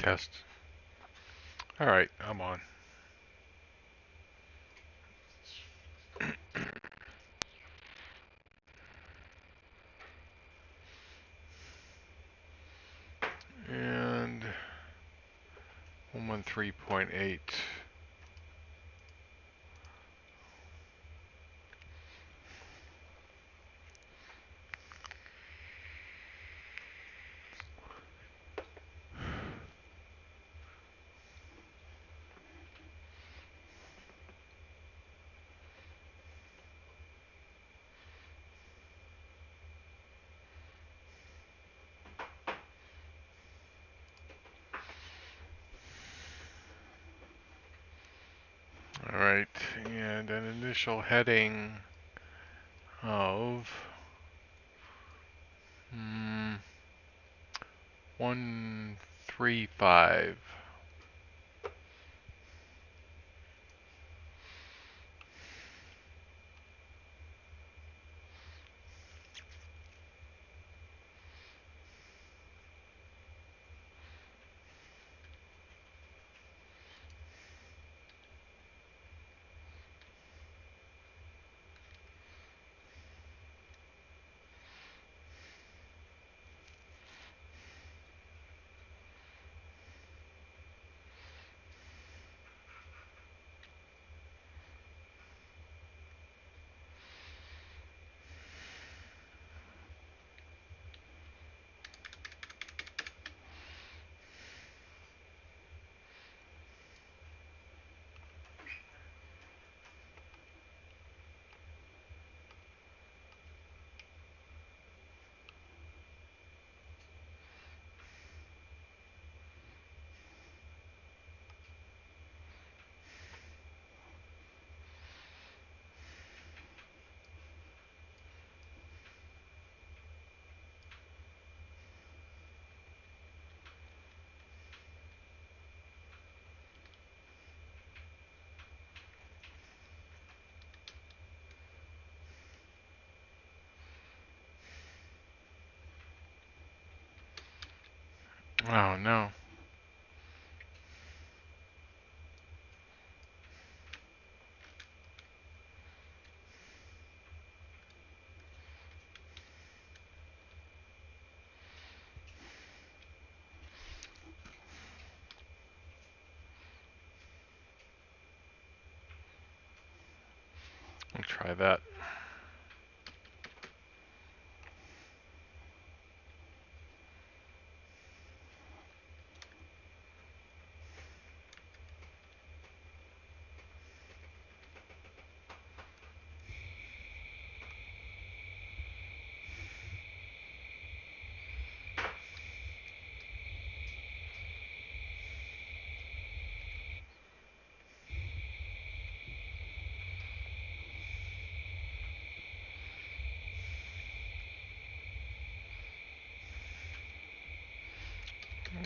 Test. All right, I'm on. And 113.8. All right, and an initial heading of 135. Oh no. I'll try that.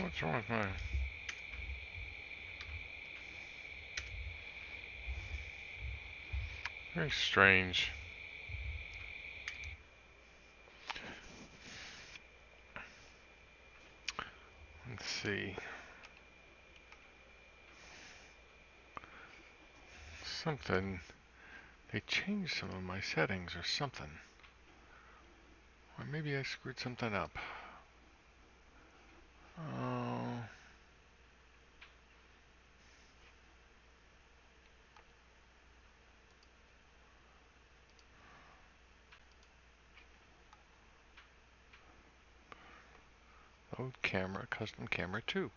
What's wrong with my... Very strange. Let's see. Something... They changed some of my settings or something. Or maybe I screwed something up. Oh... Load camera, custom camera 2.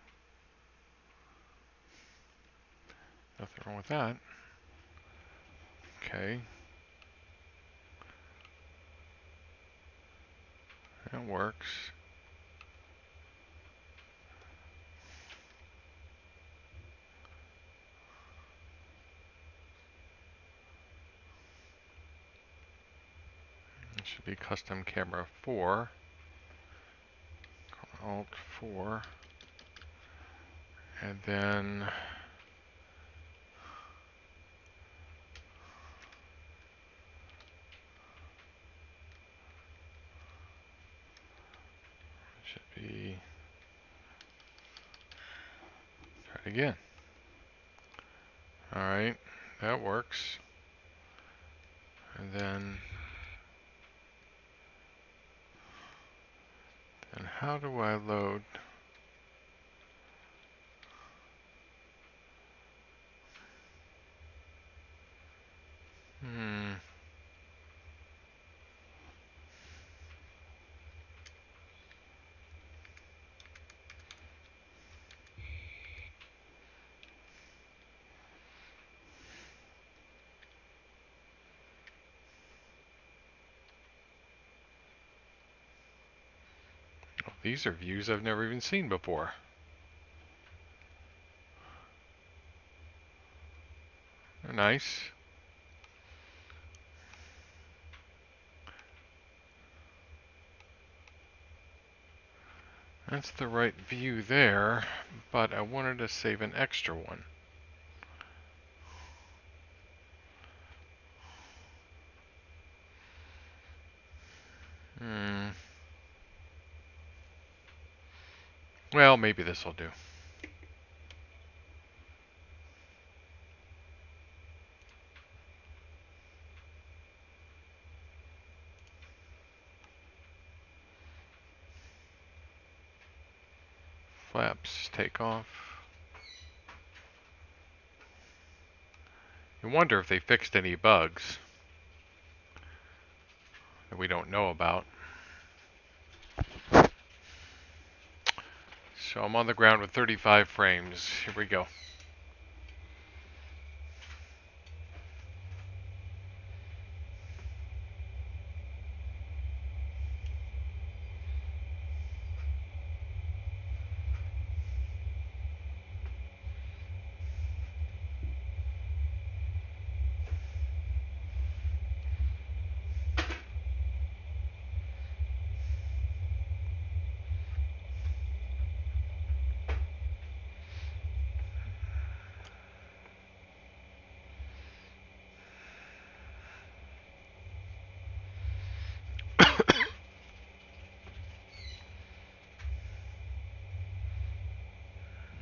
Nothing wrong with that. Okay. That works. It should be custom camera 4. Alt 4. And then it should be again. Alright, that works. And then how do I load? Oh, these are views I've never even seen before. They're nice. That's the right view there, but I wanted to save an extra one. Well, maybe this will do. Flaps take off. You wonder if they fixed any bugs that we don't know about. So I'm on the ground with 35 frames. Here we go.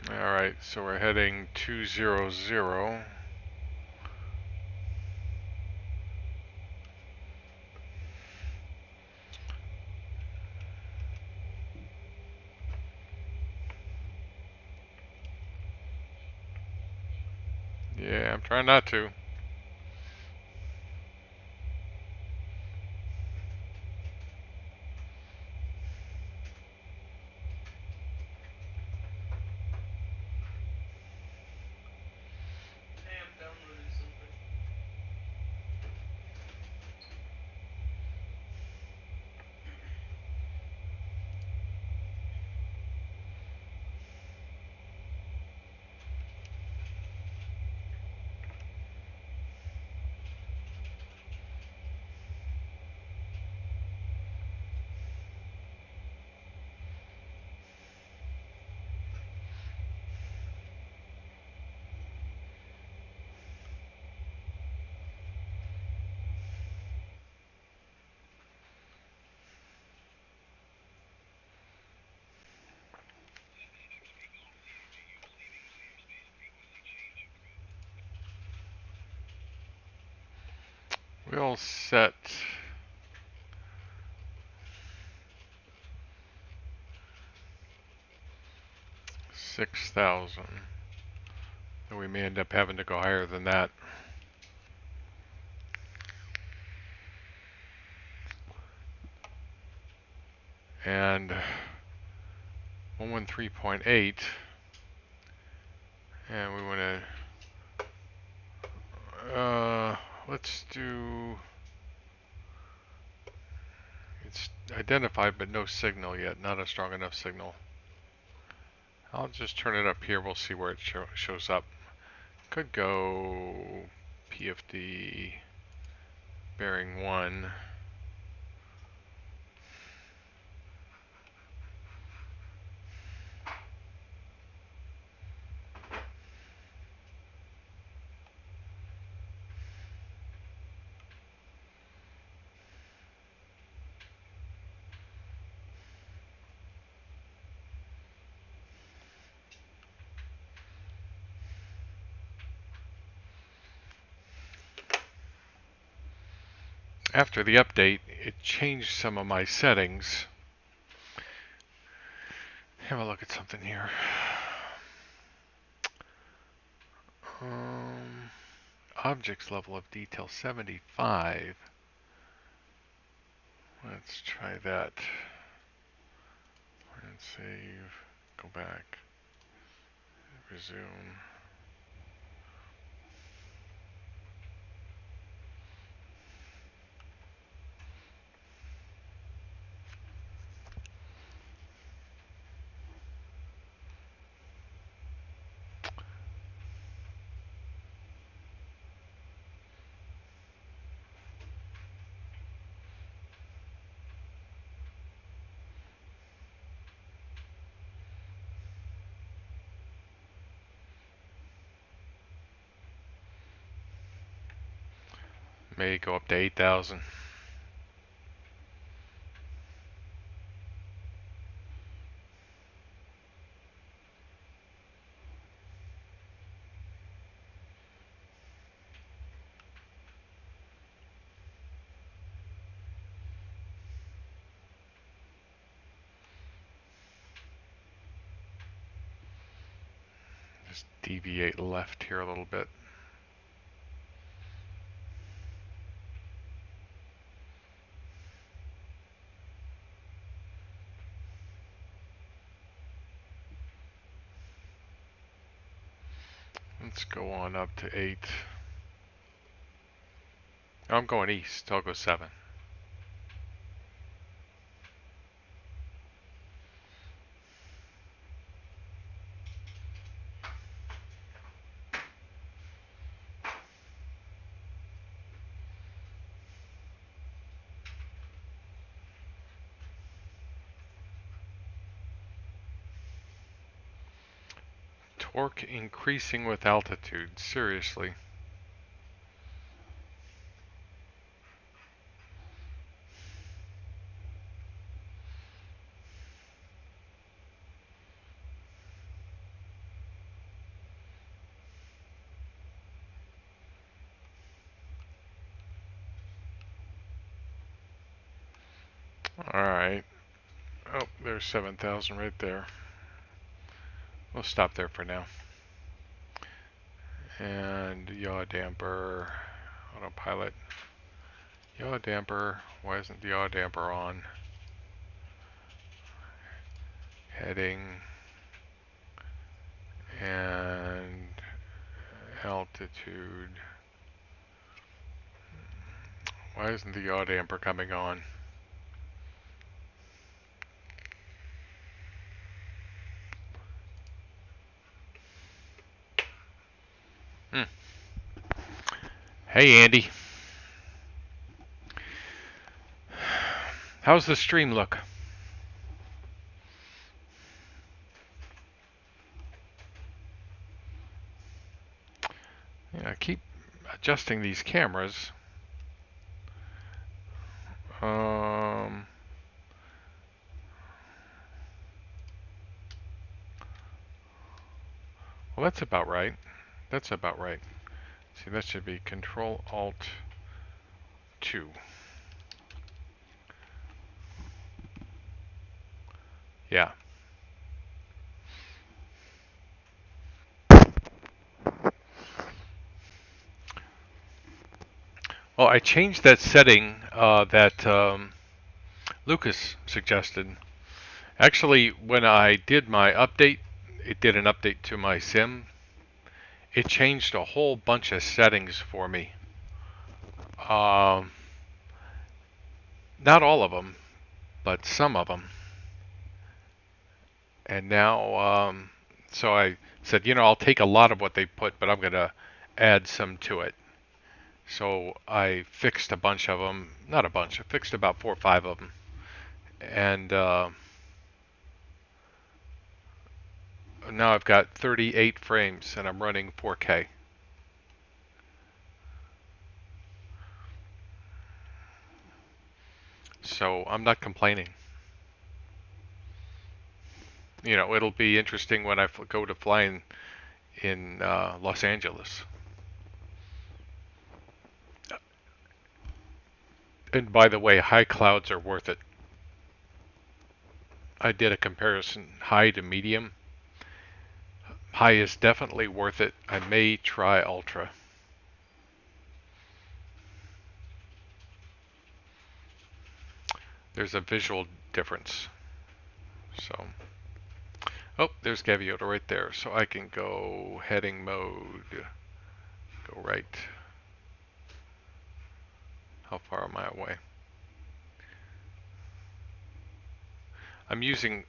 Alright, so we're heading 200. Yeah, I'm trying not to. We'll set 6,000. And we may end up having to go higher than that. And 113.8. And we want to, let's do, it's identified but no signal yet, not a strong enough signal. I'll just turn it up here, we'll see where it shows up. Could go PFD bearing 1. after the update, it changed some of my settings. Have a look at something here. Objects level of detail 75. Let's try that. And save. Go back. Resume. May go up to 8,000. Just deviate left here a little bit. Let's go on up to 8. I'm going east. I'll go 7. Torque increasing with altitude. Seriously. Alright. Oh, there's 7,000 right there. We'll stop there for now. And yaw damper, autopilot, yaw damper. Why isn't the yaw damper on? Heading and altitude. Why isn't the yaw damper coming on? Hey Andy, how's the stream look? Yeah, I keep adjusting these cameras. Well, that's about right. That's about right. See, that should be Control Alt 2. Yeah. Well, I changed that setting that Lucas suggested. Actually, when I did my update, it did an update to my sim. It changed a whole bunch of settings for me. Not all of them, but some of them. And now, so I said, I'll take a lot of what they put, but I'm going to add some to it. So I fixed a bunch of them. Not a bunch. I fixed about 4 or 5 of them. And now I've got 38 frames and I'm running 4K. So I'm not complaining. It'll be interesting when I go to fly in Los Angeles. And by the way, high clouds are worth it. I did a comparison, high to medium. High is definitely worth it. I may try ultra. There's a visual difference. So, oh, there's Gaviota right there. So I can go heading mode, go right. How far am I away? I'm using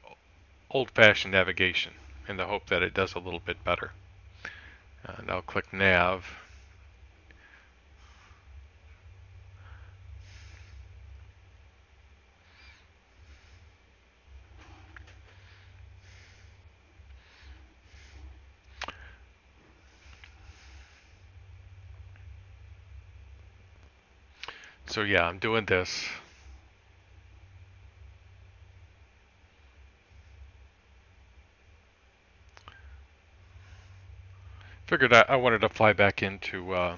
old-fashioned navigation in the hope that it does a little bit better. And I'll click nav. So yeah, I'm doing this. Figured I wanted to fly back into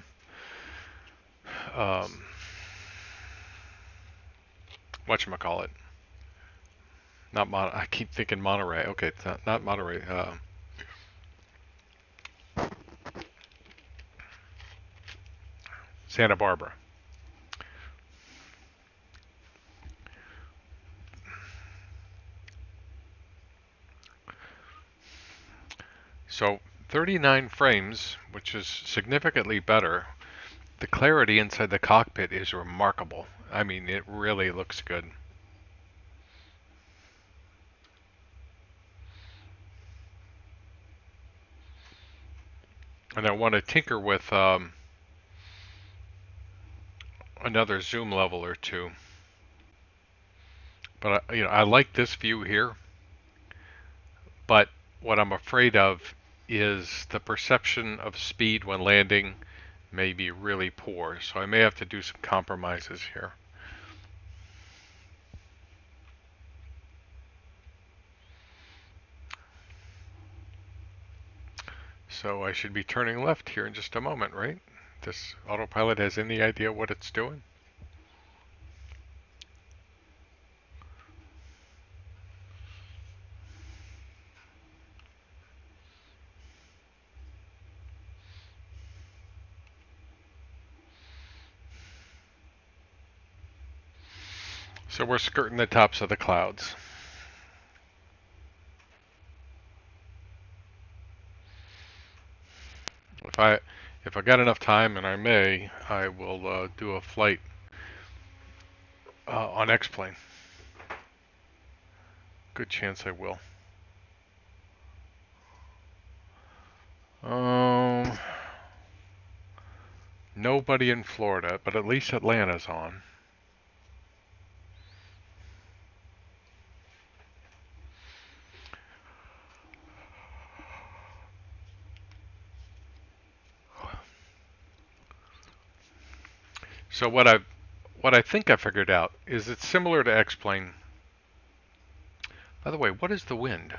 whatchamacallit. I keep thinking Monterey. Okay, it's not Monterey. Santa Barbara. So 39 frames, which is significantly better. The clarity inside the cockpit is remarkable. I mean, it really looks good. And I want to tinker with another zoom level or two. But I like this view here. But what I'm afraid of is the perception of speed when landing may be really poor. So I may have to do some compromises here. So I should be turning left here in just a moment, right? This autopilot has any idea what it's doing? So we're skirting the tops of the clouds. If I got enough time, and I may, I will do a flight on X-plane. Good chance I will. Nobody in Florida, but at least Atlanta's on. So what I think I figured out is it's similar to X-plane. By the way, what is the wind?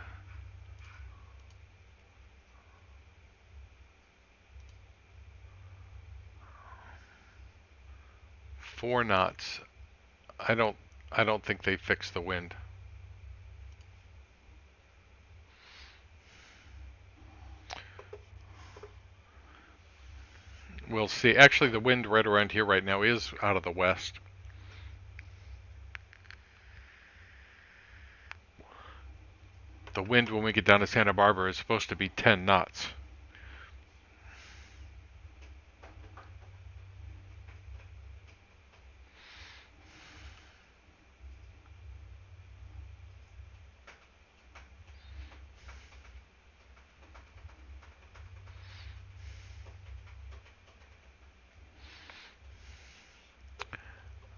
Four knots. I don't think they fixed the wind. We'll see. Actually, the wind right around here right now is out of the west. The wind when we get down to Santa Barbara is supposed to be 10 knots.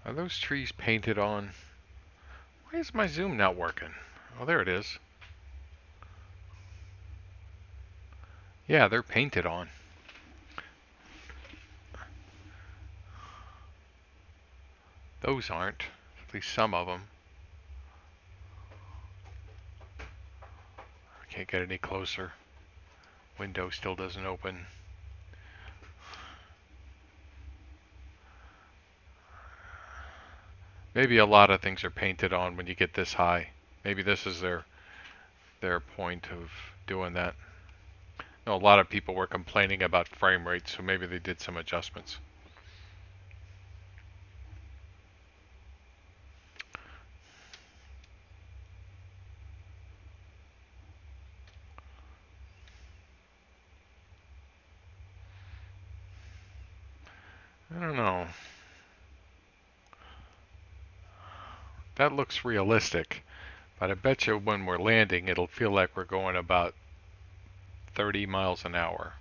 Are those trees painted on? Why is my zoom not working? Oh, there it is. Yeah, they're painted on. Those aren't. At least some of them. I can't get any closer. Window still doesn't open. Maybe a lot of things are painted on when you get this high. Maybe this is their point of doing that. No, a lot of people were complaining about frame rate, so maybe they did some adjustments. I don't know. That looks realistic, but I bet you when we're landing, it'll feel like we're going about 30 miles an hour.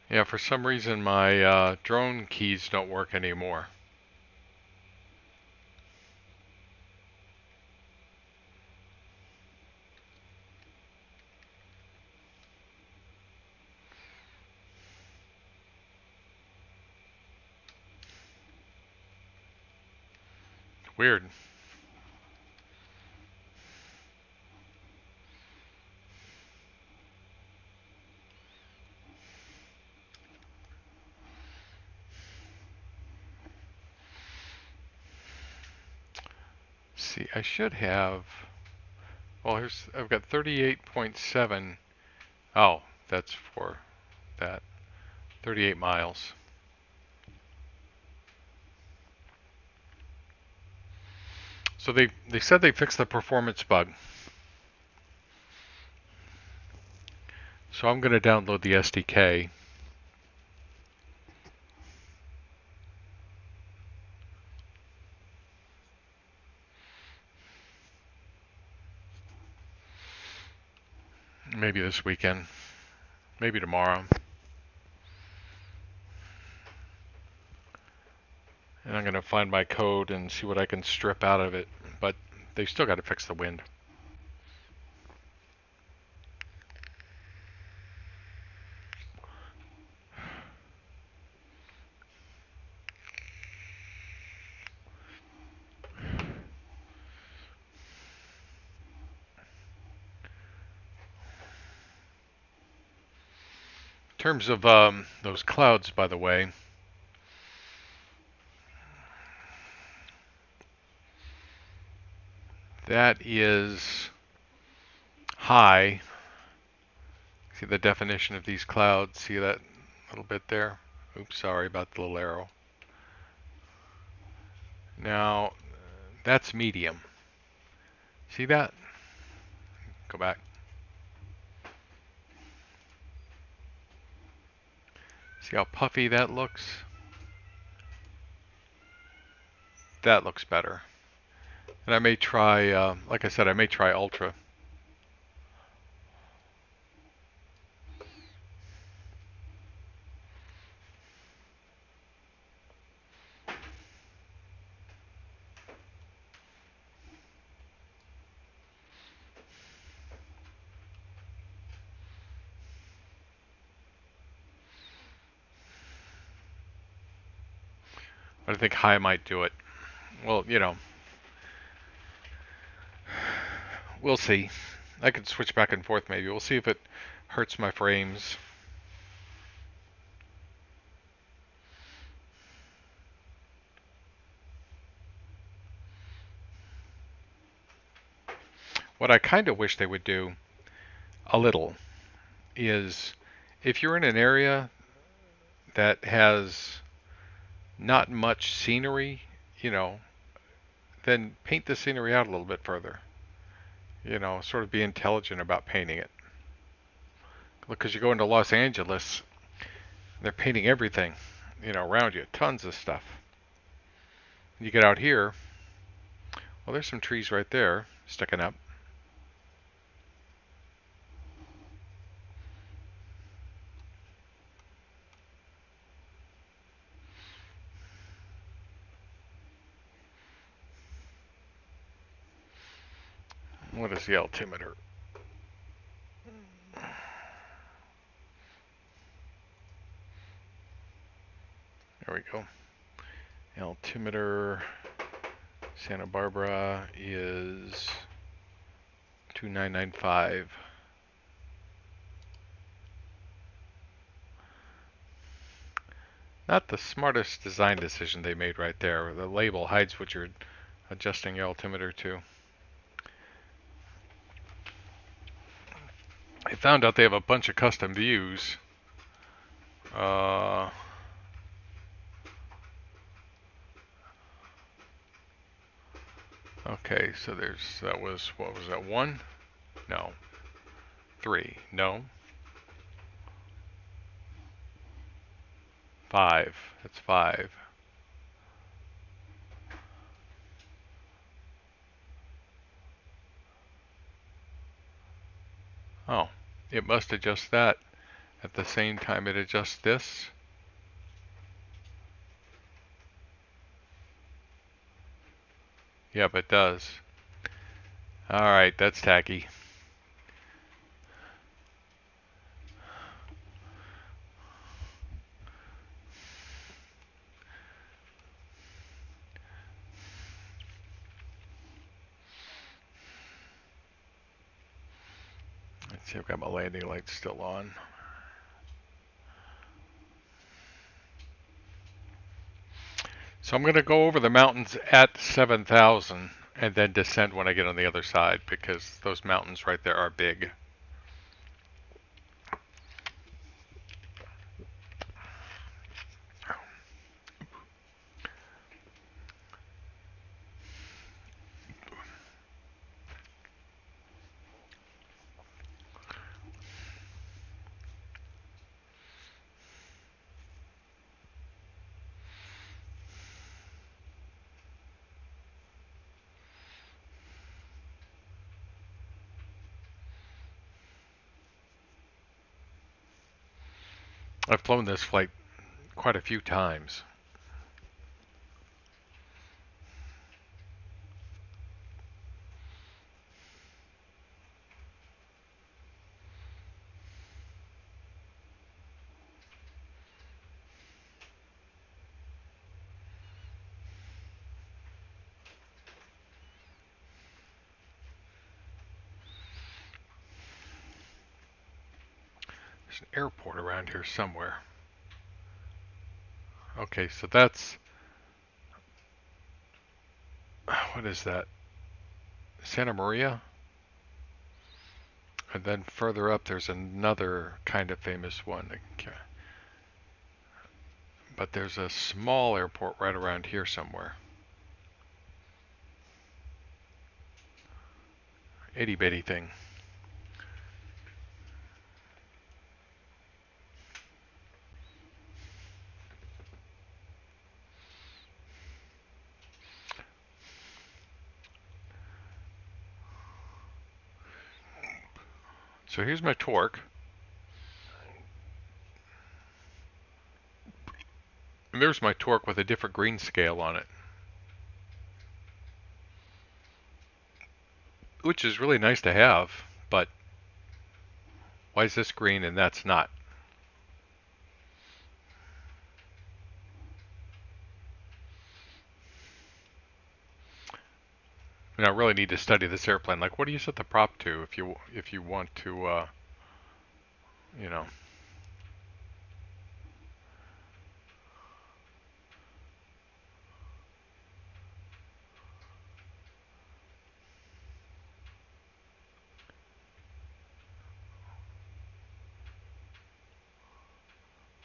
Yeah, for some reason my drone keys don't work anymore. Weird. See, I should have. Well, I've got 38.7. Oh, that's for that. 38 miles. So they said they fixed the performance bug. So I'm going to download the SDK. Maybe this weekend. Maybe tomorrow. And I'm going to find my code and see what I can strip out of it. But they still got to fix the wind. In terms of those clouds, by the way, that is high. See the definition of these clouds? See that little bit there? Oops, sorry about the little arrow. Now, that's medium. See that? Go back. See how puffy that looks? That looks better. And I may try, like I said, I may try ultra. I think high might do it. Well, you know, we'll see. I could switch back and forth maybe. We'll see if it hurts my frames. What I kind of wish they would do a little is if you're in an area that has not much scenery, you know, then paint the scenery out a little bit further. You know, sort of be intelligent about painting it. Because you go into Los Angeles, they're painting everything, you know, around you. Tons of stuff. You get out here, well, there's some trees right there sticking up. What is the altimeter? There we go. Altimeter Santa Barbara is 2995. Not the smartest design decision they made right there. The label hides what you're adjusting your altimeter to. I found out they have a bunch of custom views. Okay, so that was, what was that, 1? No. 3, no. 5, that's 5. Oh, it must adjust that at the same time it adjusts this. Yep, it does. Alright, that's tacky. Let's see, I've got my landing lights still on. So I'm going to go over the mountains at 7,000 and then descend when I get on the other side, because those mountains right there are big. I've flown this flight quite a few times. There's an airport around here somewhere. Okay, so that's, what is that? Santa Maria? And then further up there's another kind of famous one. But there's a small airport right around here somewhere. Itty bitty thing. So here's my torque. And there's my torque with a different green scale on it. Which is really nice to have, but why is this green and that's not? I really need to study this airplane. Like, what do you set the prop to if you want to, you know?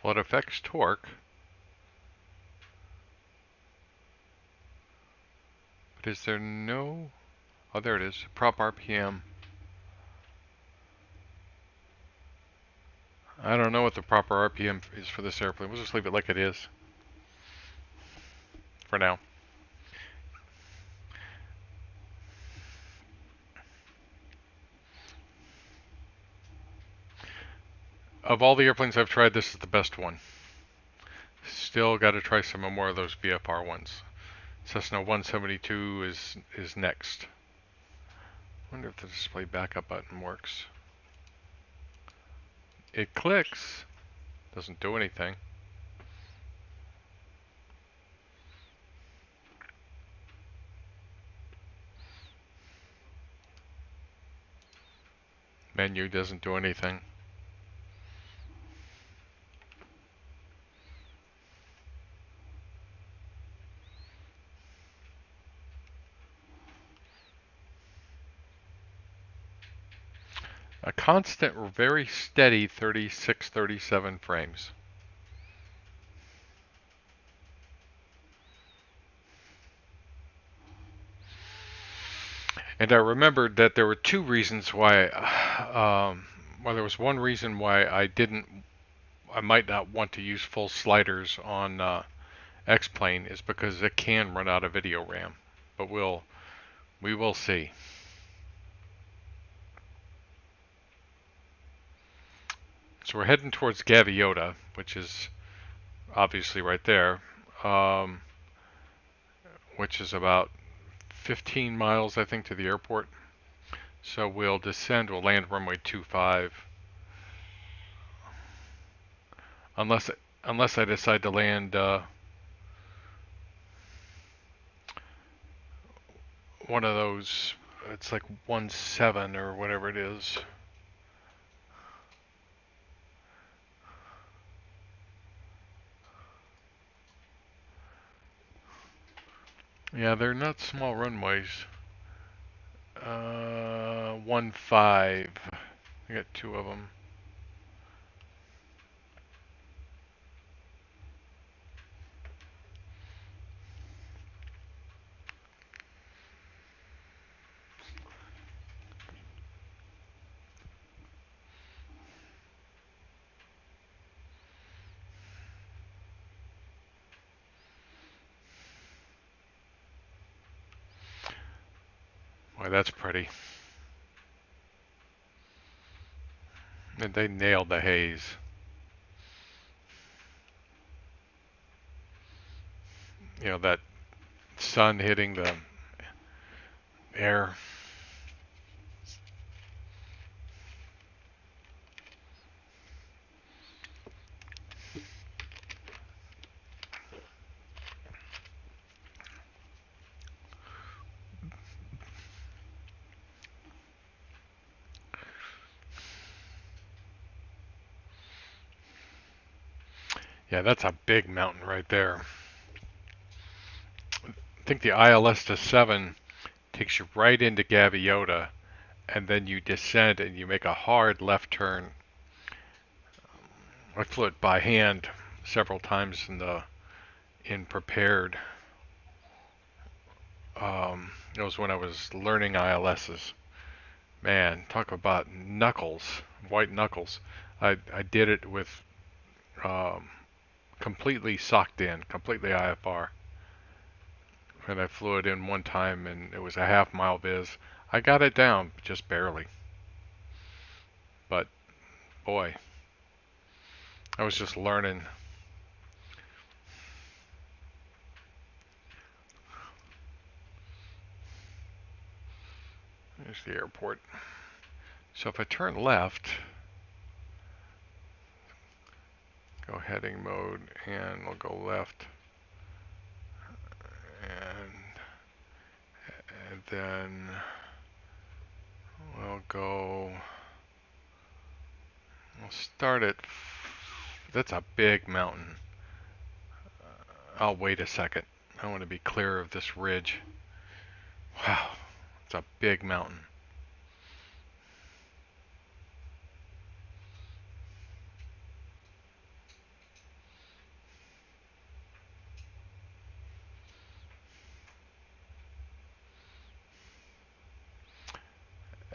Well, it affects torque. But is there no? Oh, there it is. Prop RPM. I don't know what the proper RPM is for this airplane. We'll just leave it like it is for now. Of all the airplanes I've tried, this is the best one. Still got to try some more of those VFR ones. Cessna 172 is next. Wonder if the display backup button works. It clicks, doesn't do anything. Menu doesn't do anything. A constant, very steady 36, 37 frames. And I remembered that there were two reasons why, well, there was one reason why I might not want to use full sliders on X-Plane is because it can run out of video RAM. But we will see. So we're heading towards Gaviota, which is obviously right there, which is about 15 miles, I think, to the airport. So we'll descend, we'll land runway 25. Unless I decide to land one of those, it's like 17 or whatever it is. Yeah, they're not small runways. 15. I got two of them. Boy, that's pretty. And they nailed the haze. You know, that sun hitting the air. Yeah, that's a big mountain right there. I think the ILS to 7 takes you right into Gaviota, and then you descend and you make a hard left turn. I flew it by hand several times in prepared. It was when I was learning ILSs. Man, talk about knuckles, white knuckles. I did it with completely socked in, completely IFR. And I flew it in one time, and it was a half-mile viz. I got it down, just barely. But, boy, I was just learning. There's the airport. So if I turn left, go heading mode, and we'll go left. And then we'll start at, that's a big mountain. I'll wait a second. I want to be clear of this ridge. Wow, it's a big mountain.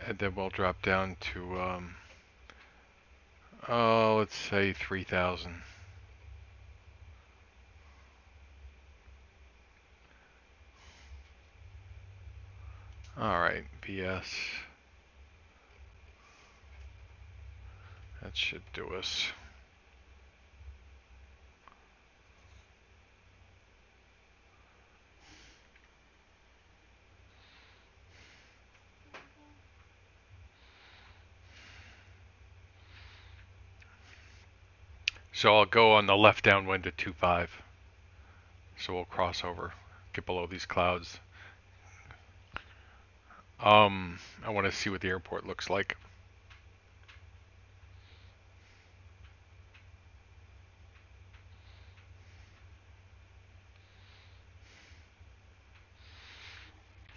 And then we'll drop down to, let's say 3,000. Alright, BS. That should do us. So I'll go on the left downwind to 2.5. So we'll cross over, get below these clouds. I want to see what the airport looks like.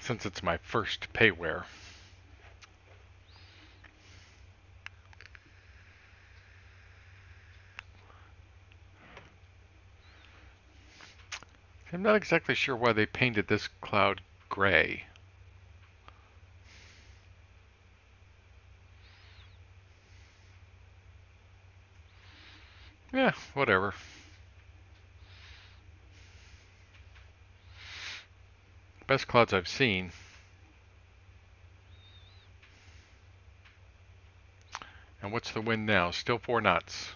Since it's my first payware. I'm not exactly sure why they painted this cloud gray. Yeah, whatever. Best clouds I've seen. And what's the wind now? Still 4 knots.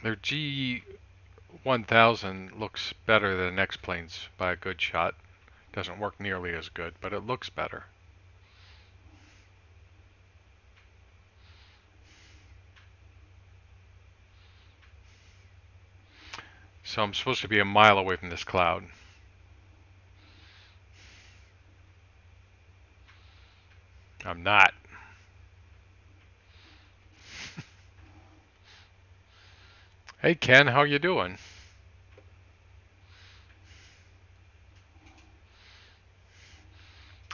Their G1000 looks better than X-Plane's by a good shot. Doesn't work nearly as good, but it looks better. So I'm supposed to be a mile away from this cloud. I'm not. Hey Ken, how you doing?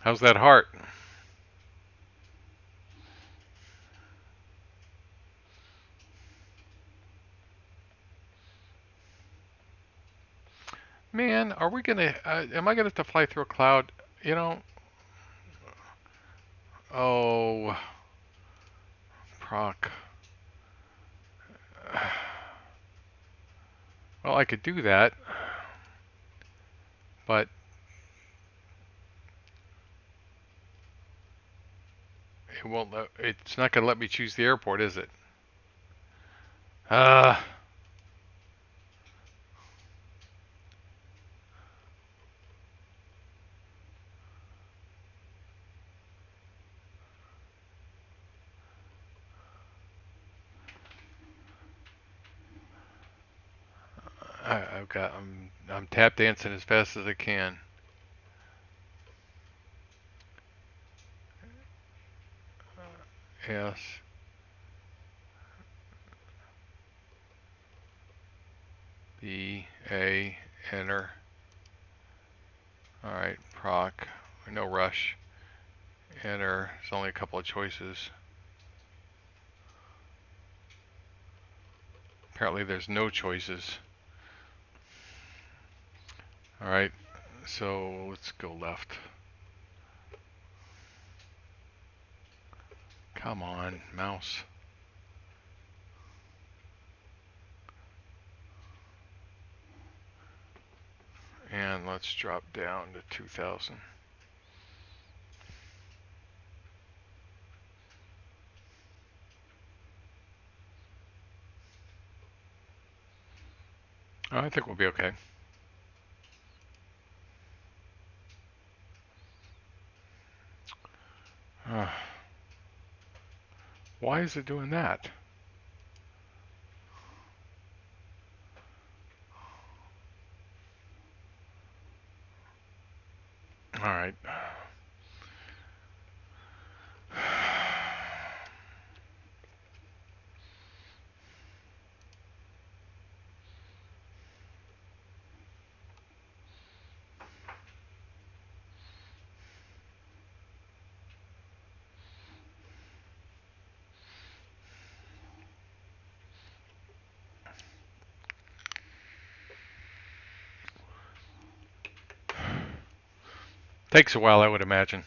How's that heart? Man, are we gonna, am I gonna have to fly through a cloud? You know, oh, proc. Well, I could do that, but it won't. It's not gonna let me choose the airport, is it? Uh, I'm tap dancing as fast as I can. Yes. B, A, enter. Alright, proc. No rush. Enter. There's only a couple of choices. Apparently there's no choices. Alright, so let's go left. Come on, mouse. And let's drop down to 2000. I think we'll be okay. Why is it doing that? Alright. Takes a while, I would imagine.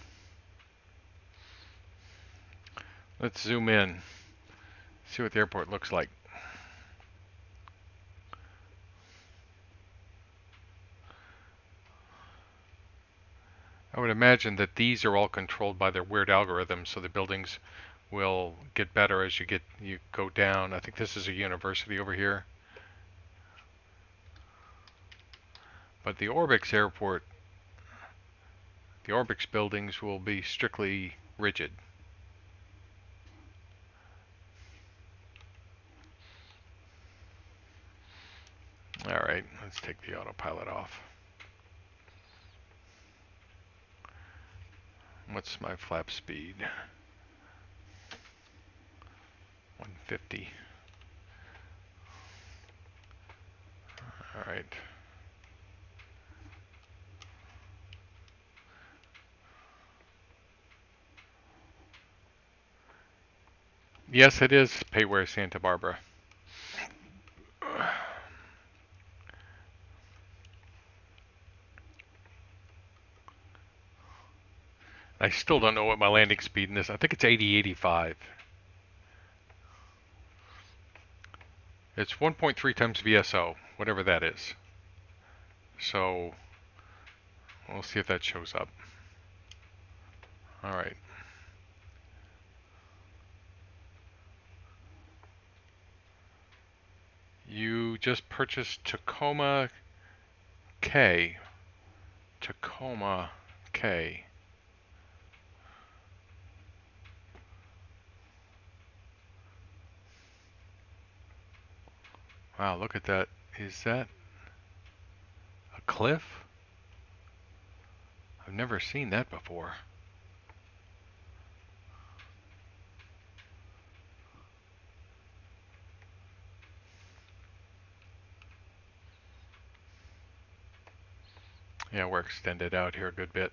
Let's zoom in. See what the airport looks like. I would imagine that these are all controlled by their weird algorithms, so the buildings will get better as you go down. I think this is a university over here. But the Orbx airport, the Orbx buildings will be strictly rigid. All right, let's take the autopilot off. What's my flap speed? 150. All right. Yes, it is Payware Santa Barbara. I still don't know what my landing speed is. I think it's 80-85. It's 1.3 times VSO, whatever that is. So we'll see if that shows up. All right. You just purchased Tacoma K. Tacoma K. Wow, look at that. Is that a cliff? I've never seen that before. Yeah, we're extended out here a good bit.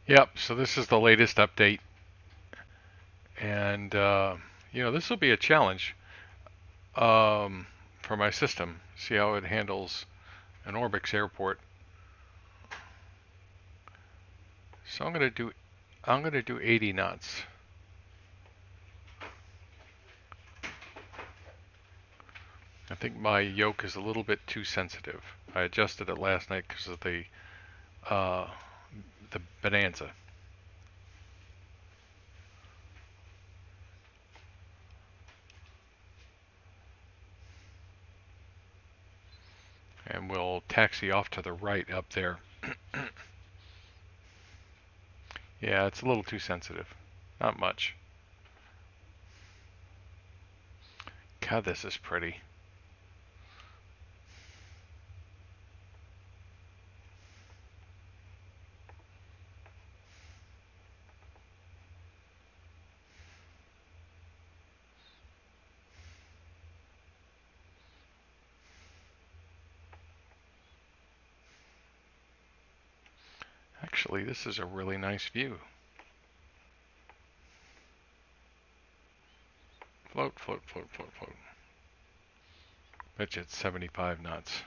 Yep, so this is the latest update. And, you know, this will be a challenge for my system. See how it handles an Orbx airport. So I'm going to do 80 knots. I think my yoke is a little bit too sensitive. I adjusted it last night because of the bonanza. And we'll taxi off to the right up there. Yeah, it's a little too sensitive. Not much. God, this is pretty. Actually, this is a really nice view. Float, float, float, float, float. Bet you it's 75 knots.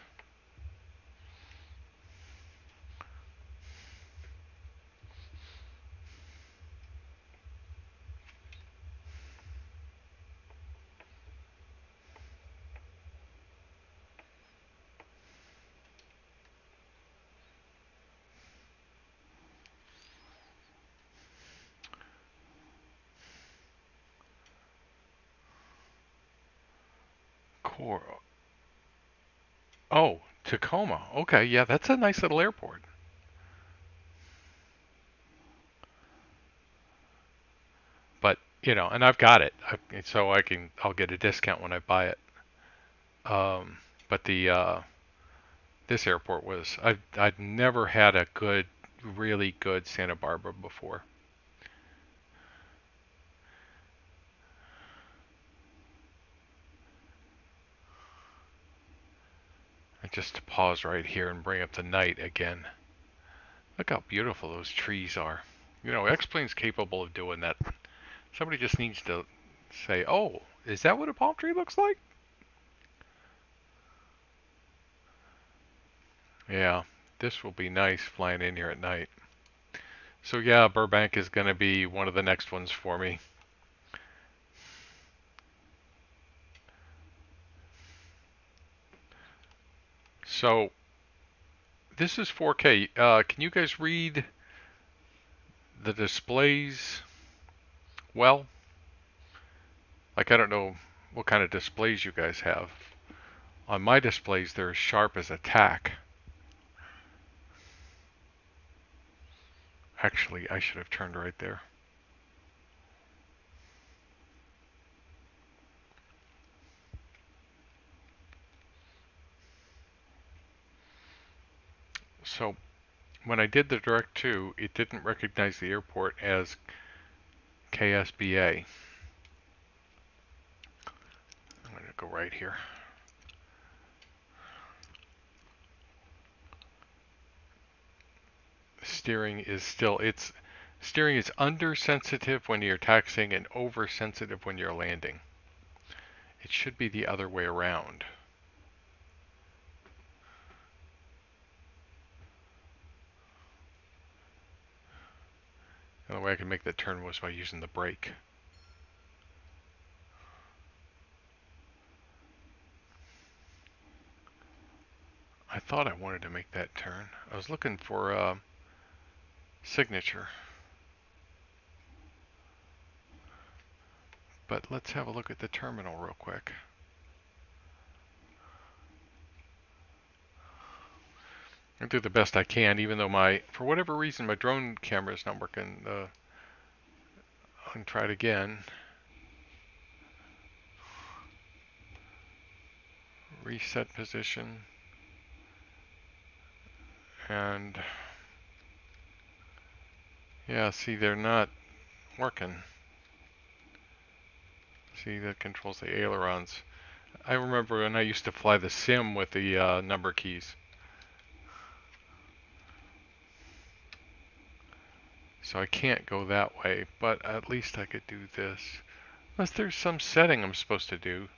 Core. Oh, Tacoma. Okay, yeah, that's a nice little airport. But, you know, and I've got it, so I'll get a discount when I buy it. But this airport was, I'd never had a really good Santa Barbara before. I just pause right here and bring up the night again. Look how beautiful those trees are. You know, X-Plane's capable of doing that. Somebody just needs to say, oh, is that what a palm tree looks like? Yeah, this will be nice flying in here at night. So yeah, Burbank is going to be one of the next ones for me. So this is 4K. Can you guys read the displays well? Like, I don't know what kind of displays you guys have. On my displays, they're as sharp as a tack. Actually, I should have turned right there. So when I did the Direct 2, it didn't recognize the airport as KSBA. I'm going to go right here. Steering is undersensitive when you're taxiing and oversensitive when you're landing. It should be the other way around. The only way I can make that turn was by using the brake. I thought I wanted to make that turn. I was looking for a signature. But let's have a look at the terminal real quick. I'll do the best I can, even though for whatever reason, my drone camera is not working. I can try it again. Reset position. And yeah, see, they're not working. See, that controls the ailerons. I remember when I used to fly the sim with the number keys. So I can't go that way, but at least I could do this. Unless there's some setting I'm supposed to do.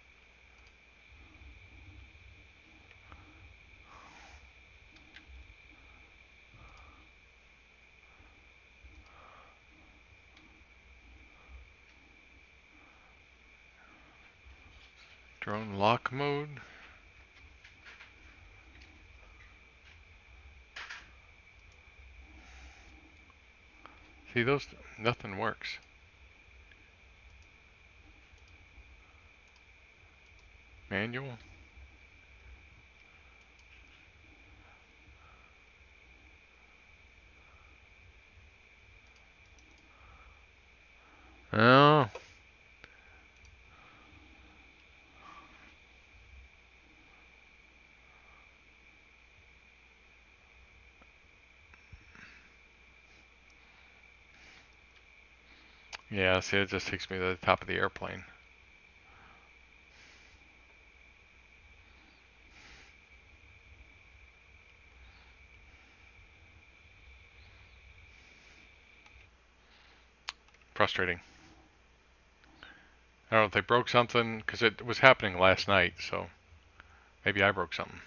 Drone lock mode. See, nothing works. Manual. Oh. Yeah, see, it just takes me to the top of the airplane. Frustrating. I don't know if they broke something, because it was happening last night, so maybe I broke something.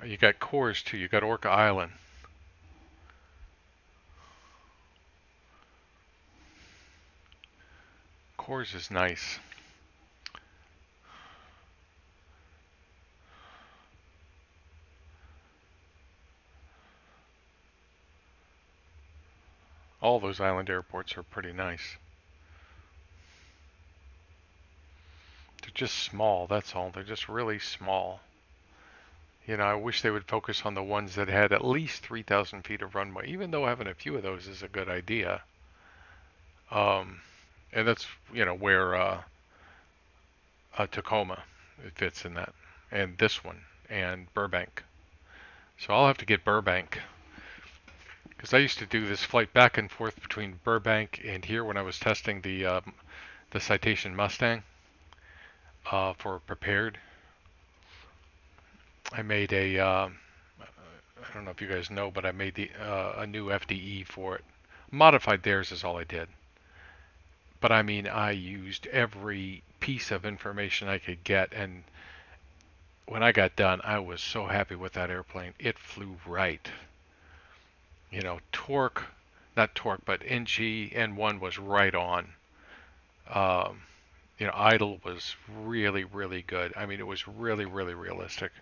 You got cores too. You got Orca Island. Cores is nice. All those island airports are pretty nice. They're just small, that's all. They're just really small. You know, I wish they would focus on the ones that had at least 3,000 feet of runway, even though having a few of those is a good idea. And that's, you know, where Tacoma, it fits in that. And this one, and Burbank. So I'll have to get Burbank, I used to do this flight back and forth between Burbank and here when I was testing the Citation Mustang for prepared. I made I don't know if you guys know, but I made a new FDE for it. Modified theirs is all I did. But I mean, I used every piece of information I could get, and when I got done, I was so happy with that airplane. It flew right. You know, torque, not torque, but NG N1 was right on. Um, you know, idle was really, really good. I mean, it was really, really realistic.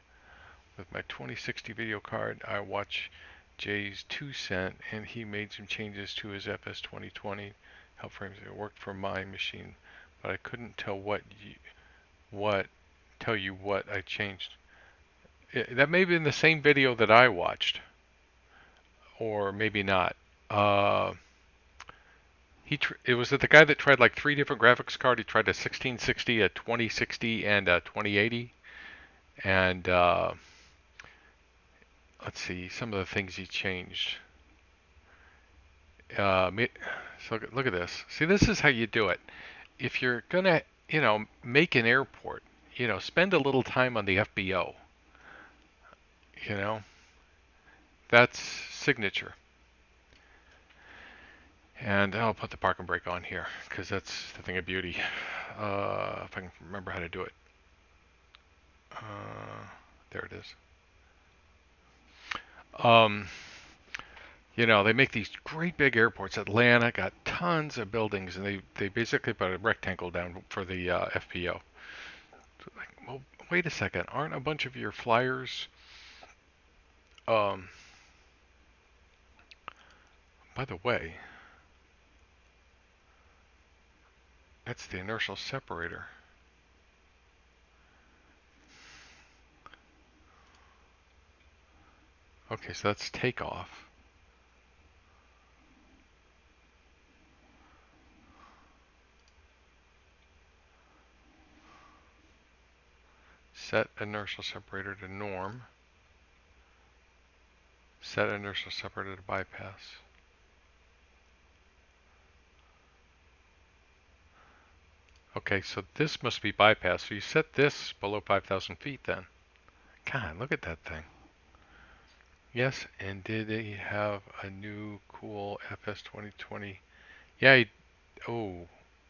With my 2060 video card, I watched Jay's 2 cent, and he made some changes to his FS2020 help frames. It worked for my machine, but I couldn't tell tell you what I changed. That may have been the same video that I watched, or maybe not. It was the guy that tried like 3 different graphics cards. He tried a 1660, a 2060, and a 2080. And let's see some of the things he changed. So look at this. See, this is how you do it. If you're gonna, make an airport, spend a little time on the FBO. You know, that's signature. And I'll put the park and brake on here because that's the thing of beauty. If I can remember how to do it. There it is. They make these great big airports. Atlanta got tons of buildings, and they basically put a rectangle down for the FPO. So well, wait a second. Aren't a bunch of your flyers? By the way, that's the inertial separator. Okay, so that's takeoff. Set inertial separator to norm. Set inertial separator to bypass. Okay, so this must be bypass. So you set this below 5,000 feet then. God, look at that thing. Yes, and did he have a new cool FS2020? Yeah, I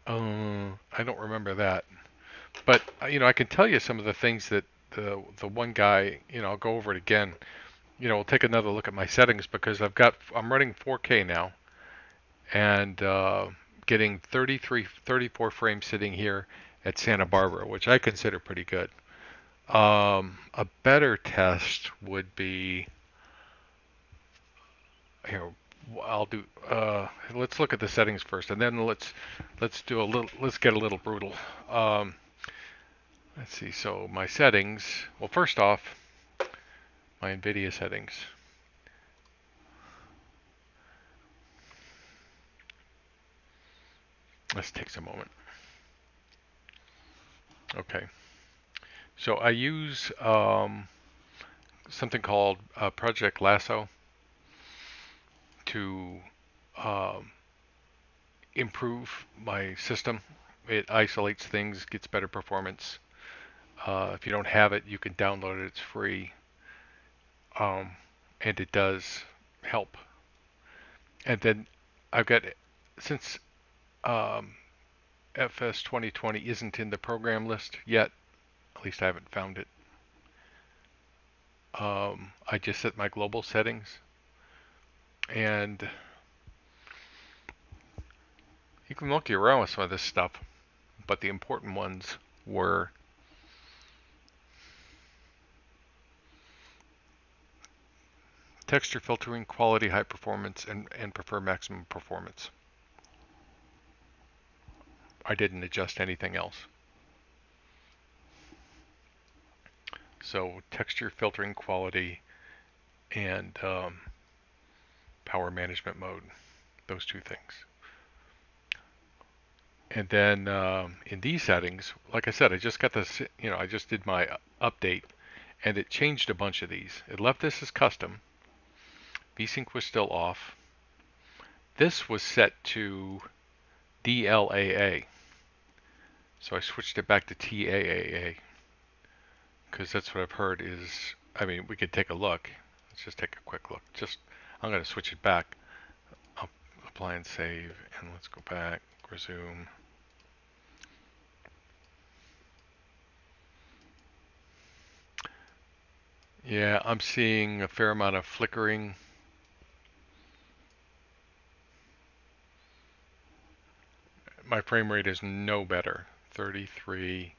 don't remember that. But, I can tell you some of the things that the one guy, I'll go over it again. We'll take another look at my settings because I'm running 4K now and getting 34 frames sitting here at Santa Barbara, which I consider pretty good. A better test would be here. I'll do. Let's look at the settings first, and then let's get a little brutal. Let's see. So my settings. Well, first off, my NVIDIA settings. This takes a moment. Okay. So I use something called Project Lasso to improve my system. It isolates things, gets better performance. If you don't have it, you can download it. It's free. And it does help. And then I've got, since FS2020 isn't in the program list yet, at least I haven't found it, I just set my global settings. And you can monkey around with some of this stuff, but the important ones were texture filtering, quality, high performance, and prefer maximum performance. I didn't adjust anything else. So texture filtering, quality, and power management mode, those two things. And then in these settings, like I said, I just got this, I just did my update, and it changed a bunch of these. It left this as custom. VSync was still off. This was set to DLAA. So I switched it back to TAAA. Because that's what I've heard is, I mean, we could take a look. Let's just take a quick look. I'm going to switch it back. I'll apply and save, and let's go back, resume. Yeah, I'm seeing a fair amount of flickering. My frame rate is no better. 33.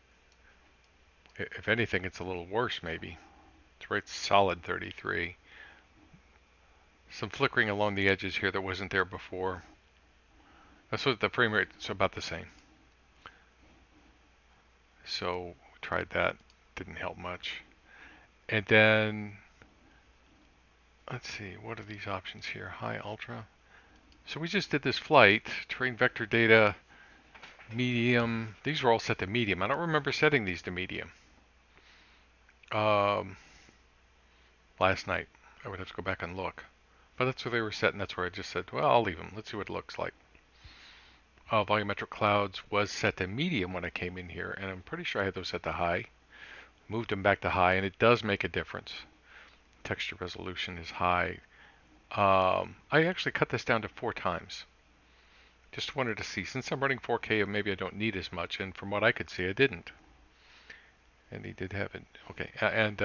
If anything, it's a little worse maybe. It's right solid 33. Some flickering along the edges here that wasn't there before. That's what the frame rate is about the same. So tried that, didn't help much. And then let's see, what are these options here? High, ultra. So we just did this flight, terrain vector data, medium. These were all set to medium. I don't remember setting these to medium. Last night. I would have to go back and look. But that's where they were set, and that's where I just said, well, I'll leave them. Let's see what it looks like. Volumetric Clouds was set to medium when I came in here, and I'm pretty sure I had those set to high. Moved them back to high, and it does make a difference. Texture resolution is high. I actually cut this down to 4 times. Just wanted to see, since I'm running 4K, maybe I don't need as much, and from what I could see, I didn't. And he did have it. Okay, and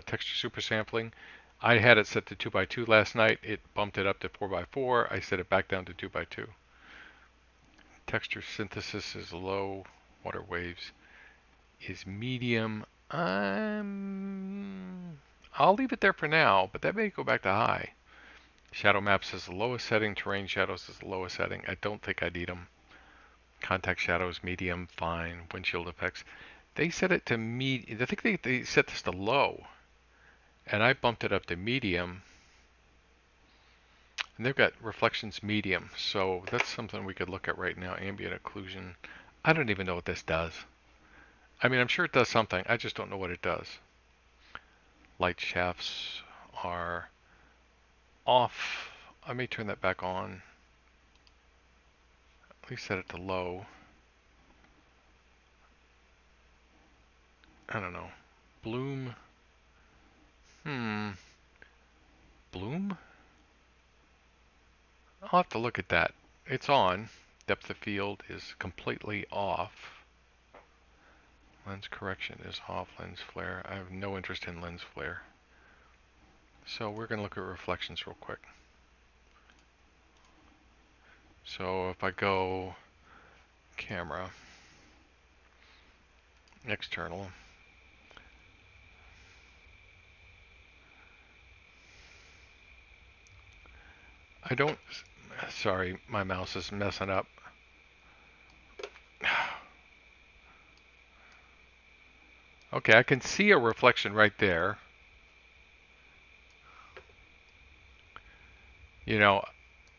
texture super sampling. I had it set to 2x2 last night. It bumped it up to 4x4. I set it back down to 2x2. Texture synthesis is low. Water waves is medium. I'll leave it there for now, but that may go back to high. Shadow maps is the lowest setting. Terrain shadows is the lowest setting. I don't think I need them. Contact shadows, medium, fine. Windshield effects. They set it to medium. I think they set this to low. And I bumped it up to medium. And they've got reflections medium. So that's something we could look at right now. Ambient occlusion. I don't even know what this does. I mean, I'm sure it does something. I just don't know what it does. Light shafts are off. I may turn that back on. At least set it to low. I don't know. Bloom. Bloom? I'll have to look at that. It's on. Depth of field is completely off. Lens correction is off. Lens flare. I have no interest in lens flare. So we're going to look at reflections real quick. So if I go camera, external, I don't, sorry, my mouse is messing up. Okay, I can see a reflection right there. You know,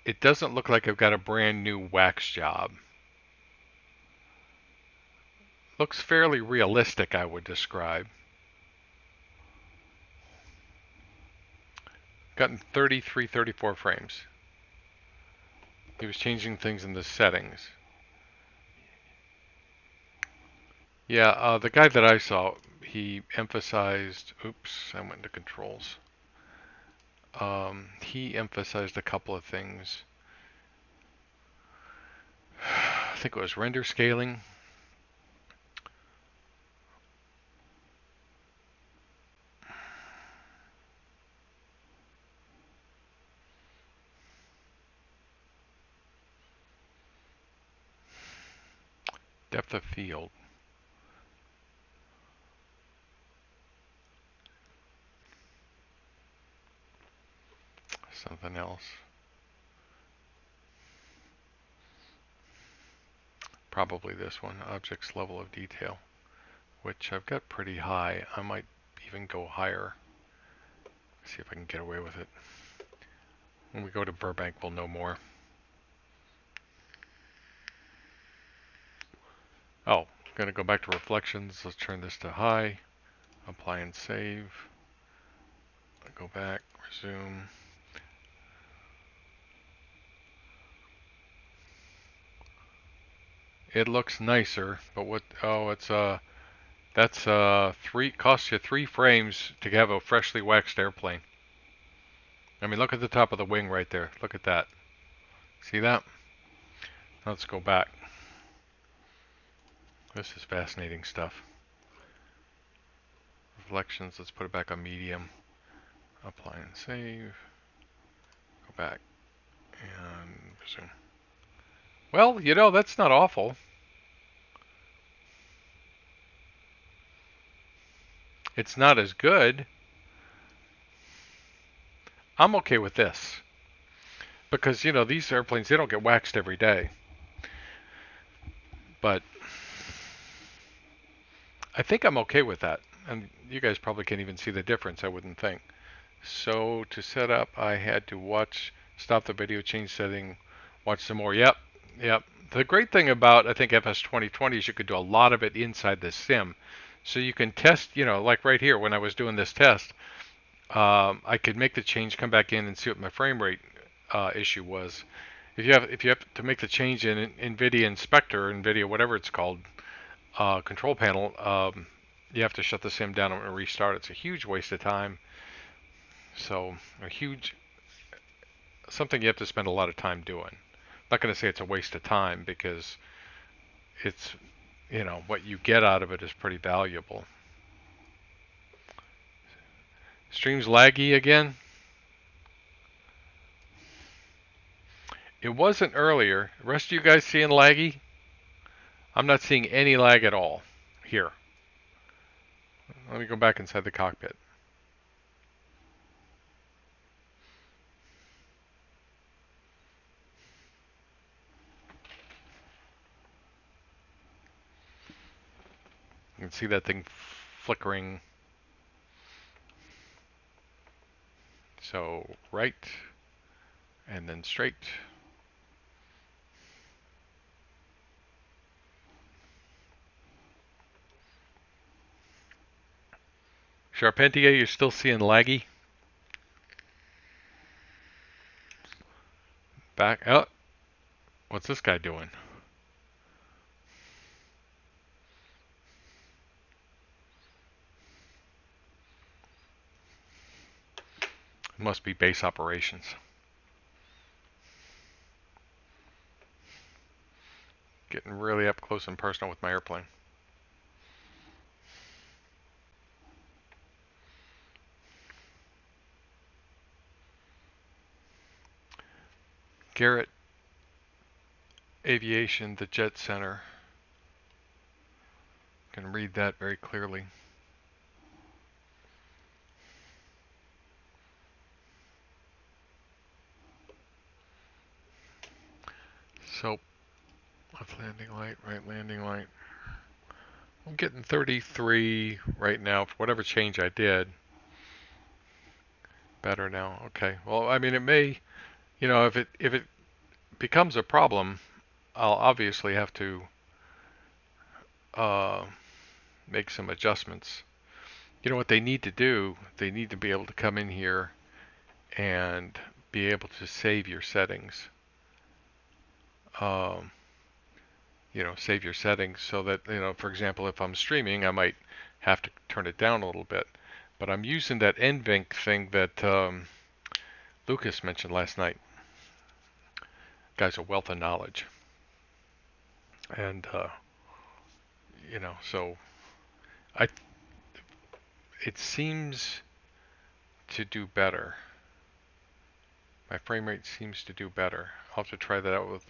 it doesn't look like I've got a brand new wax job. Looks fairly realistic, I would describe. Gotten 33, 34 frames. He was changing things in the settings. Yeah, the guy that I saw, he emphasized, oops, I went into controls. He emphasized a couple of things. I think it was render scaling. Depth of field. Something else. Probably this one, object's level of detail, which I've got pretty high. I might even go higher. See if I can get away with it. When we go to Burbank, we'll know more. Oh, I'm going to go back to reflections. Let's turn this to high. Apply and save. Go back, resume. It looks nicer, but what? Oh, it's that's costs you 3 frames to have a freshly waxed airplane. I mean, look at the top of the wing right there. Look at that. See that? Let's go back. This is fascinating stuff. Reflections, let's put it back on medium. Apply and save. Go back and resume. Well, you know, that's not awful. It's not as good. I'm okay with this. Because, you know, these airplanes, they don't get waxed every day. But I think I'm okay with that. And you guys probably can't even see the difference, I wouldn't think. So to set up, I had to stop the video, change setting, watch some more. Yep. The great thing about, I think, FS2020 is you could do a lot of it inside the sim. So you can test, you know, like right here when I was doing this test, I could make the change, come back in and see what my frame rate issue was. If you have to make the change in NVIDIA Inspector, NVIDIA whatever it's called, control panel, you have to shut the sim down and restart. It's a huge waste of time. So something you have to spend a lot of time doing. I'm not going to say it's a waste of time because it's, you know, what you get out of it is pretty valuable. Stream's laggy again. It wasn't earlier. The rest of you guys seeing laggy? I'm not seeing any lag at all here. Let me go back inside the cockpit. You can see that thing flickering. So right and then straight. Charpentier, you're still seeing laggy? Back. Oh, what's this guy doing? It must be base operations. Getting really up close and personal with my airplane. Garrett Aviation, the Jet Center. Can read that very clearly. So, left landing light, right landing light. I'm getting 33 right now for whatever change I did. Better now. Okay. Well, I mean, it may, you know, if it becomes a problem, I'll obviously have to make some adjustments. You know what they need to do? They need to be able to come in here and be able to save your settings. You know, save your settings so that, you know, for example, if I'm streaming, I might have to turn it down a little bit. But I'm using that NVENC thing that Lucas mentioned last night. Guy's a wealth of knowledge. And, you know, so it seems to do better. My frame rate seems to do better. I'll have to try that out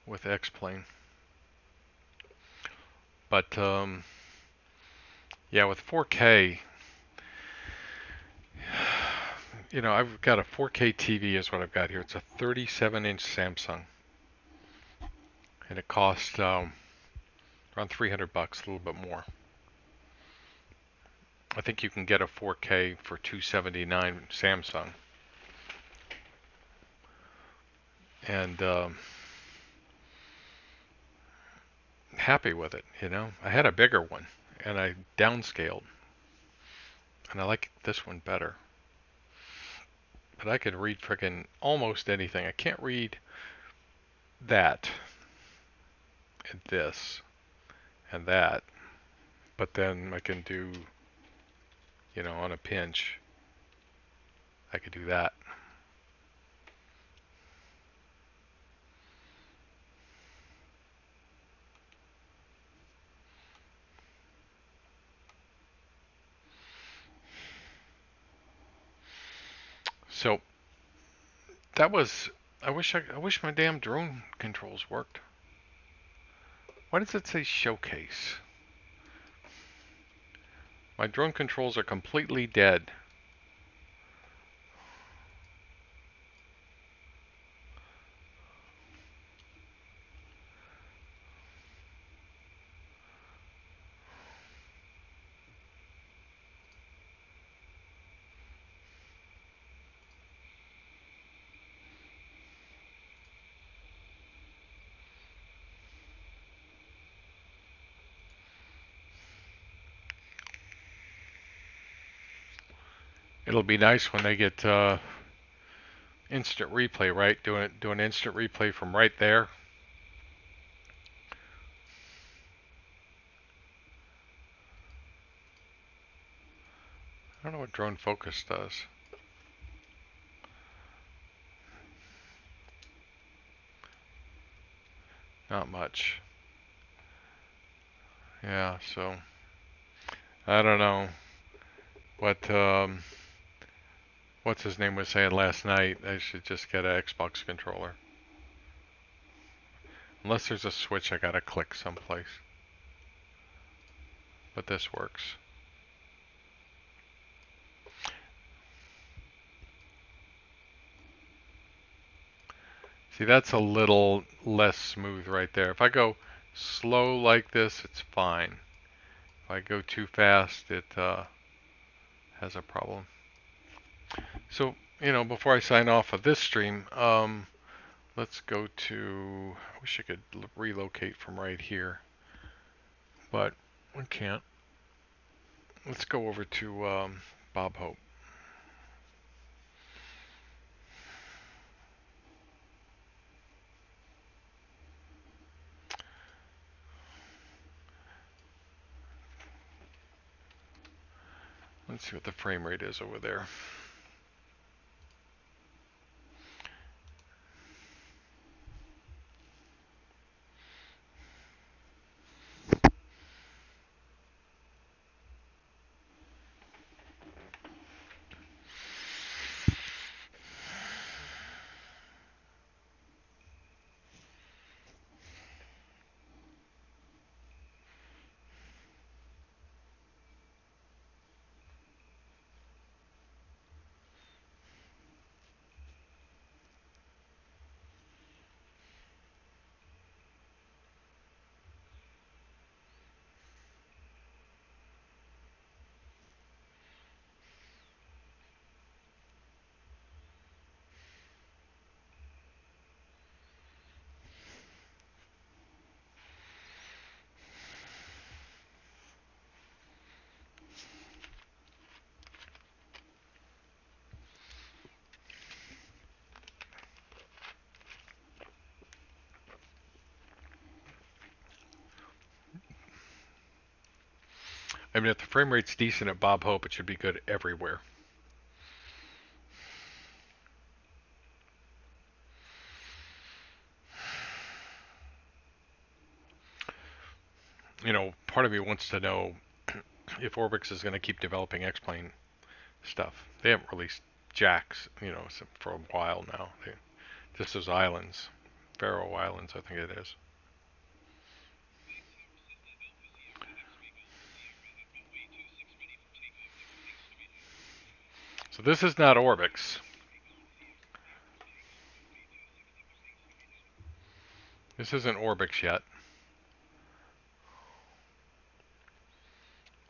with X-Plane. But yeah, with 4K, you know, I've got a 4K TV is what I've got here. It's a 37-inch Samsung, and it costs around $300, a little bit more. I think you can get a 4K for $279 Samsung, and happy with it. You know, I had a bigger one, and I downscaled, and I like this one better. But I can read frickin' almost anything. I can't read that this and that, but then I can do, you know, on a pinch, I could do that. So that was, I wish my damn drone controls worked. Why does it say showcase? My drone controls are completely dead. It'll be nice when they get instant replay, right? Do an instant replay from right there. I don't know what drone focus does. Not much. Yeah, so I don't know what what's his name was saying last night. I should just get an Xbox controller. Unless there's a switch I gotta click someplace. But this works. See, that's a little less smooth right there. If I go slow like this, it's fine. If I go too fast, it has a problem. So, you know, before I sign off of this stream, let's go to, I wish I could relocate from right here, but we can't. Let's go over to Bob Hope. Let's see what the frame rate is over there. I mean, if the frame rate's decent at Bob Hope, it should be good everywhere. You know, part of me wants to know if Orbx is going to keep developing X-Plane stuff. They haven't released jacks, you know, for a while now. Just those islands, Faroe Islands, I think it is. So this is not Orbx. This isn't Orbx yet.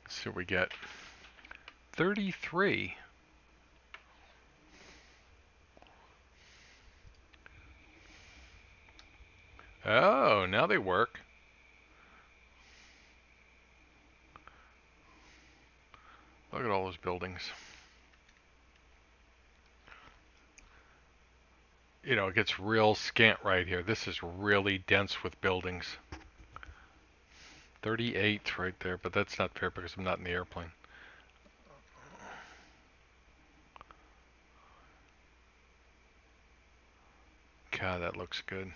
Let's see what we get. 33. Oh, now they work. Look at all those buildings. You know, it gets real scant right here. This is really dense with buildings. 38 right there, but that's not fair because I'm not in the airplane. God, that looks good.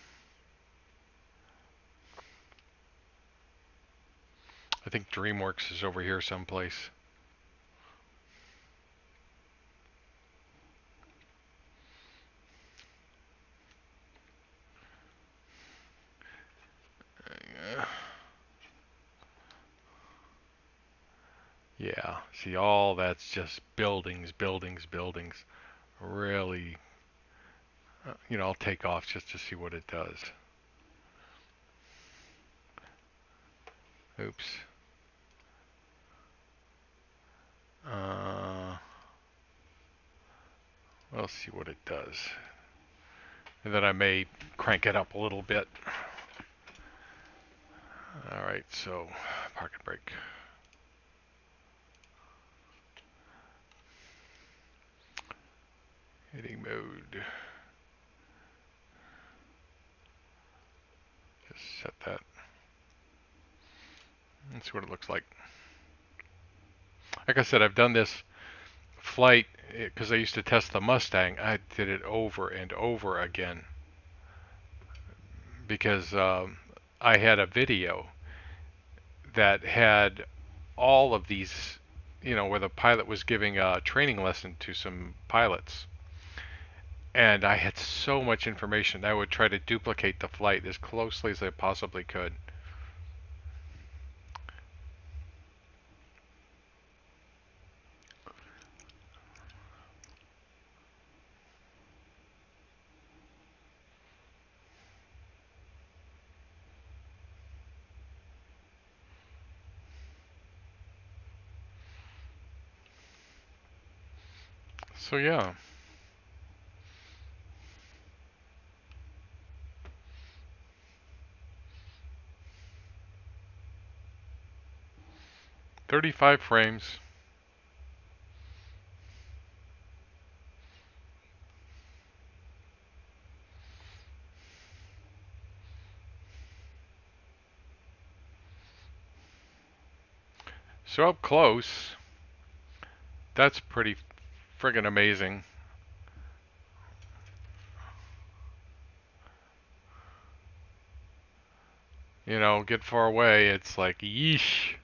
I think DreamWorks is over here someplace. Yeah, see, all that's just buildings, buildings, buildings. Really, I'll take off just to see what it does. Oops. We'll see what it does. And then I may crank it up a little bit. Alright, so parking brake. Hitting mode. Just set that. Let's see what it looks like. Like I said, I've done this flight because I used to test the Mustang. I did it over and over again because I had a video that had all of these, where the pilot was giving a training lesson to some pilots. And I had so much information. I would try to duplicate the flight as closely as I possibly could. So yeah. "35 frames. So up close, that's pretty friggin' amazing. Get far away, it's like, yeesh.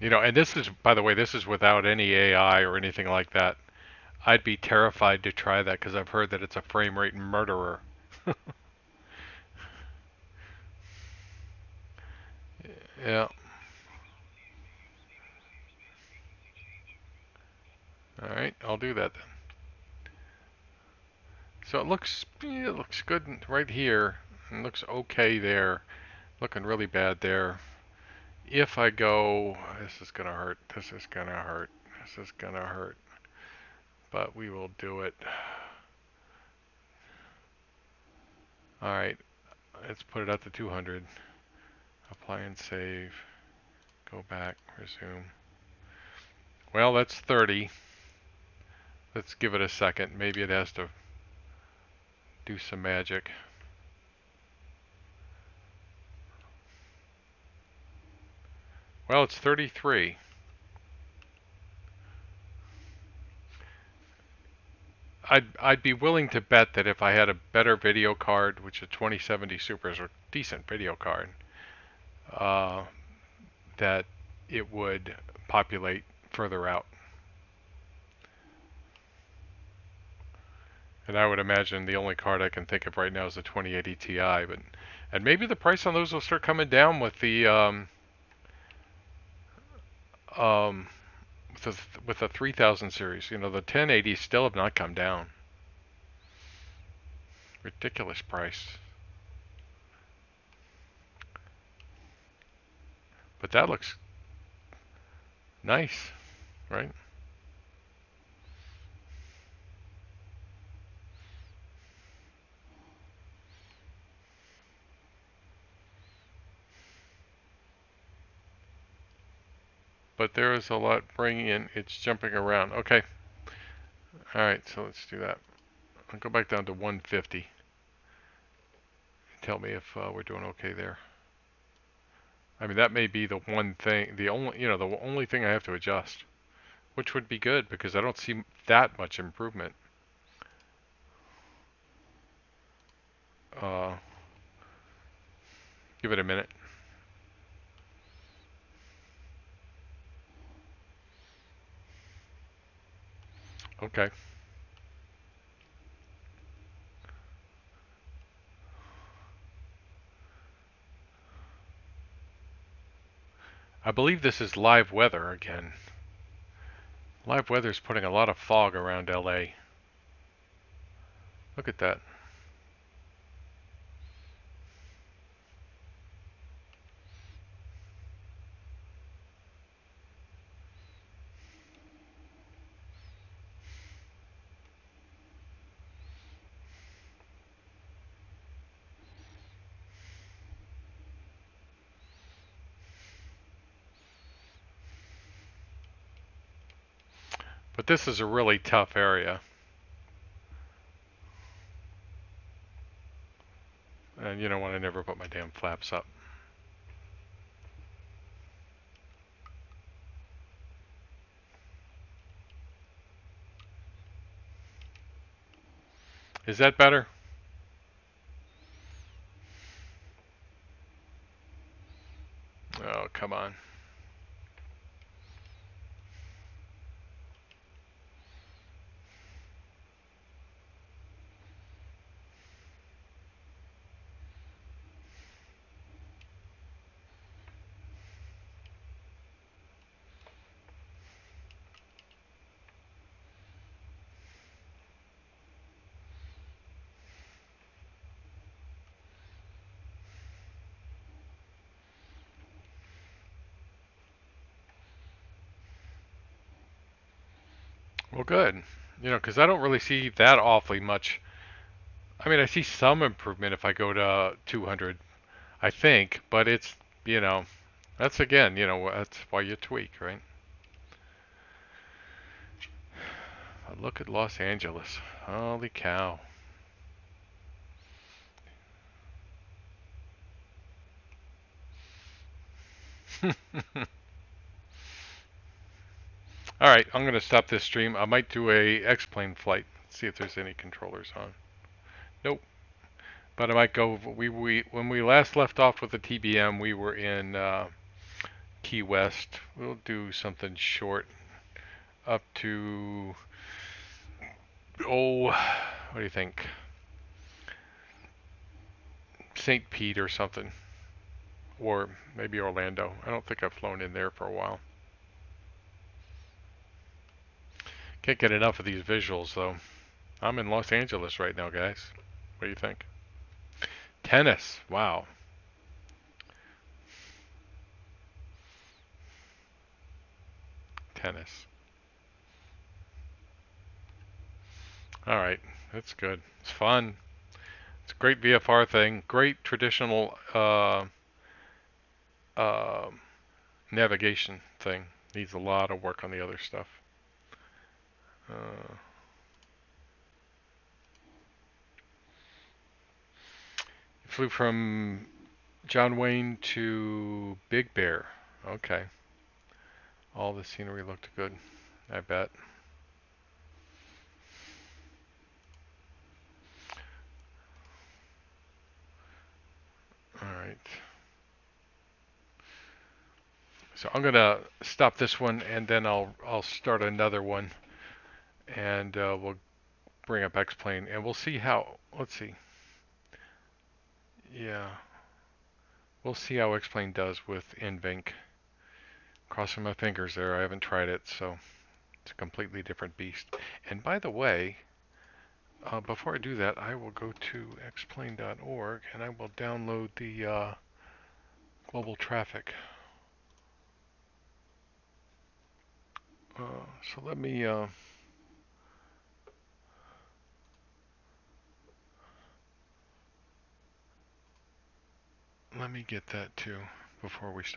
And this is, by the way, this is without any AI or anything like that. I'd be terrified to try that because I've heard that it's a frame rate murderer. Yeah. Alright, I'll do that then. So it looks good right here. It looks okay there. Looking really bad there. If I go, this is gonna hurt. This is gonna hurt. This is gonna hurt. But we will do it. Alright, let's put it up to 200. Apply and save. Go back, resume. Well, that's 30. Let's give it a second. Maybe it has to do some magic. Well, it's 33. I'd be willing to bet that if I had a better video card, which a 2070 Super is a decent video card, that it would populate further out. And I would imagine the only card I can think of right now is the 2080 Ti, and maybe the price on those will start coming down with the with the 3000 series. The 1080s still have not come down. Ridiculous price. But that looks nice, right? but there is a lot bringing in. It's jumping around. Okay. All right, so let's do that. I'll go back down to 150. Tell me if we're doing okay there. I mean, that may be the one thing, the only thing I have to adjust, which would be good because I don't see that much improvement. Give it a minute. Okay. I believe this is live weather again. Live weather is putting a lot of fog around LA. Look at that. But this is a really tough area. And you know what? I never put my damn flaps up. Is that better? Oh, come on. Well, good. You know, because I don't really see that awfully much. I mean, I see some improvement if I go to 200, I think, but it's, you know, that's again, that's why you tweak, right? Look at Los Angeles. Holy cow. All right, I'm going to stop this stream. I might do a X-plane flight. See if there's any controllers on. Nope. But I might go. When we last left off with the TBM, we were in Key West. We'll do something short up to what do you think? St. Pete or something, or maybe Orlando. I don't think I've flown in there for a while. Can't get enough of these visuals though. I'm in Los Angeles right now, guys. What do you think? Tennis. Wow. Tennis. All right. That's good. It's fun. It's a great VFR thing. Great traditional uh, navigation thing. Needs a lot of work on the other stuff. Flew from John Wayne to Big Bear. Okay. All the scenery looked good, I bet. All right. So I'm gonna stop this one, and then I'll start another one, and we'll bring up X-plane, and we'll see how. Let's see. Yeah, we'll see how X-plane does with NVENC. Crossing my fingers there. I haven't tried it, so it's a completely different beast. And by the way, before I do that, I will go to xplane.org and I will download the global traffic. So let me get that too before we start.